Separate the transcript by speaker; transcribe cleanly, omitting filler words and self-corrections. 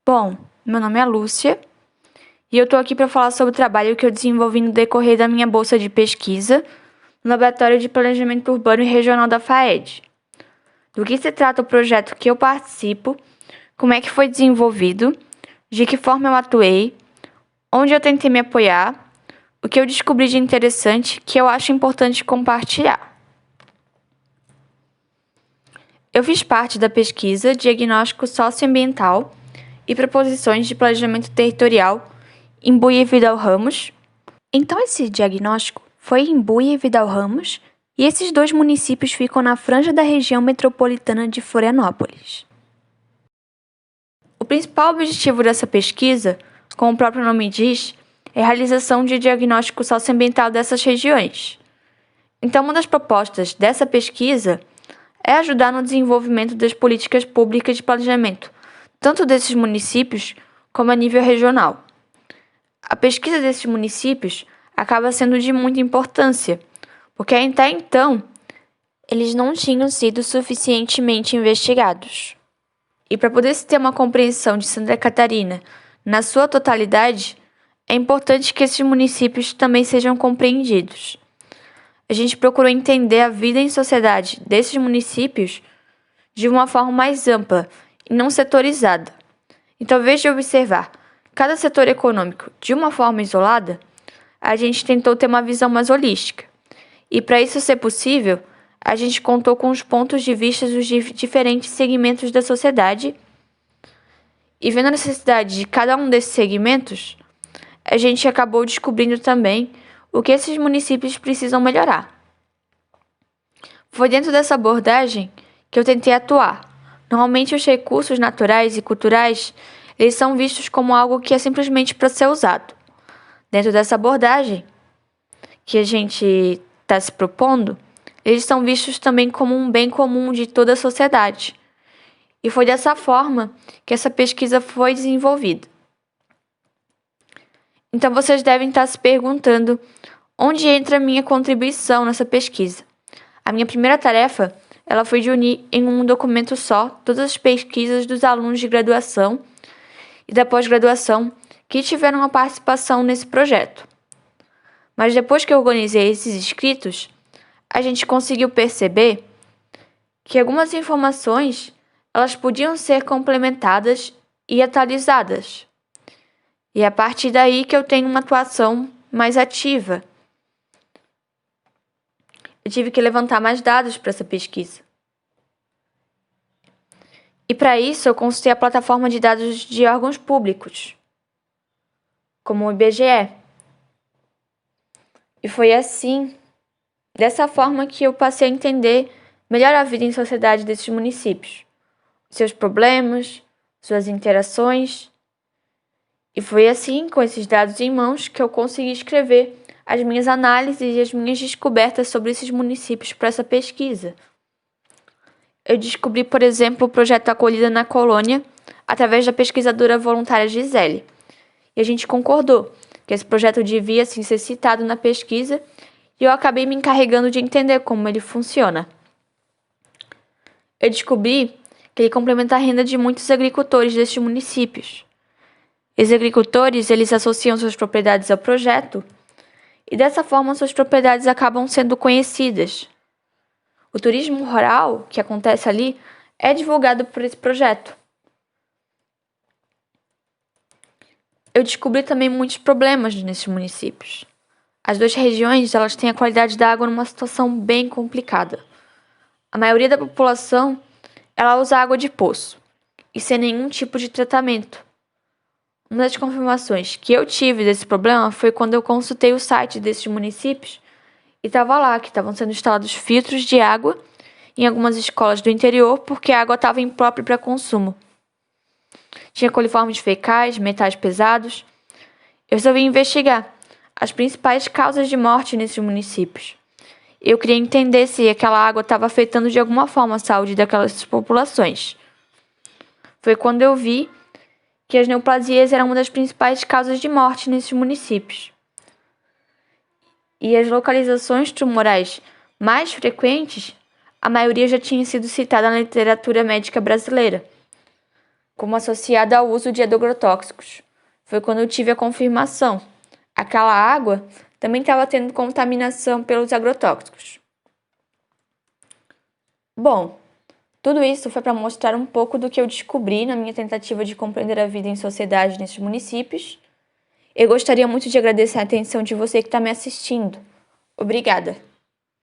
Speaker 1: Bom, meu nome é Lúcia e eu estou aqui para falar sobre o trabalho que eu desenvolvi no decorrer da minha bolsa de pesquisa no Laboratório de Planejamento Urbano e Regional da FAED. Do que se trata o projeto que eu participo, como é que foi desenvolvido, de que forma eu atuei, onde eu tentei me apoiar, o que eu descobri de interessante que eu acho importante compartilhar. Eu fiz parte da pesquisa Diagnóstico Socioambiental e Proposições de Planejamento Territorial em Buia e Vidal Ramos. Então, esse diagnóstico foi em Buia e Vidal Ramos, e esses dois municípios ficam na franja da região metropolitana de Florianópolis. O principal objetivo dessa pesquisa, como o próprio nome diz, é a realização de diagnóstico socioambiental dessas regiões. Então, uma das propostas dessa pesquisa é ajudar no desenvolvimento das políticas públicas de planejamento, tanto desses municípios como a nível regional. A pesquisa desses municípios acaba sendo de muita importância, porque até então eles não tinham sido suficientemente investigados. E para poder se ter uma compreensão de Santa Catarina na sua totalidade, é importante que esses municípios também sejam compreendidos. A gente procurou entender a vida em sociedade desses municípios de uma forma mais ampla e não setorizada. Então, ao invés de observar cada setor econômico de uma forma isolada, a gente tentou ter uma visão mais holística. E para isso ser possível, a gente contou com os pontos de vista dos diferentes segmentos da sociedade. E vendo a necessidade de cada um desses segmentos, a gente acabou descobrindo também o que esses municípios precisam melhorar. Foi dentro dessa abordagem que eu tentei atuar. Normalmente os recursos naturais e culturais, eles são vistos como algo que é simplesmente para ser usado. Dentro dessa abordagem que a gente está se propondo, eles são vistos também como um bem comum de toda a sociedade. E foi dessa forma que essa pesquisa foi desenvolvida. Então vocês devem estar se perguntando onde entra a minha contribuição nessa pesquisa. A minha primeira tarefa, ela foi de unir em um documento só todas as pesquisas dos alunos de graduação e da pós-graduação que tiveram uma participação nesse projeto. Mas depois que eu organizei esses escritos, a gente conseguiu perceber que algumas informações elas podiam ser complementadas e atualizadas. E é a partir daí que eu tenho uma atuação mais ativa. Eu tive que levantar mais dados para essa pesquisa. E para isso eu consultei a plataforma de dados de órgãos públicos, como o IBGE. E foi assim, dessa forma que eu passei a entender melhor a vida em sociedade desses municípios, seus problemas, suas interações. E foi assim, com esses dados em mãos, que eu consegui escrever as minhas análises e as minhas descobertas sobre esses municípios para essa pesquisa. Eu descobri, por exemplo, o projeto Acolhida na Colônia, através da pesquisadora voluntária Gisele. E a gente concordou que esse projeto devia sim ser citado na pesquisa e eu acabei me encarregando de entender como ele funciona. Eu descobri que ele complementa a renda de muitos agricultores destes municípios. Os agricultores, eles associam suas propriedades ao projeto e dessa forma suas propriedades acabam sendo conhecidas. O turismo rural que acontece ali é divulgado por esse projeto. Eu descobri também muitos problemas nesses municípios. As duas regiões elas têm a qualidade da água numa situação bem complicada. A maioria da população ela usa água de poço e sem nenhum tipo de tratamento. Uma das confirmações que eu tive desse problema foi quando eu consultei o site desses municípios e estava lá que estavam sendo instalados filtros de água em algumas escolas do interior porque a água estava imprópria para consumo. Tinha coliformes fecais, metais pesados. Eu resolvi investigar as principais causas de morte nesses municípios. Eu queria entender se aquela água estava afetando de alguma forma a saúde daquelas populações. Foi quando eu vi que as neoplasias eram uma das principais causas de morte nesses municípios. E as localizações tumorais mais frequentes, a maioria já tinha sido citada na literatura médica brasileira. como associada ao uso de agrotóxicos. Foi quando eu tive a confirmação. Aquela água também estava tendo contaminação pelos agrotóxicos. Bom, tudo isso foi para mostrar um pouco do que eu descobri na minha tentativa de compreender a vida em sociedade nesses municípios. Eu gostaria muito de agradecer a atenção de você que está me assistindo. Obrigada!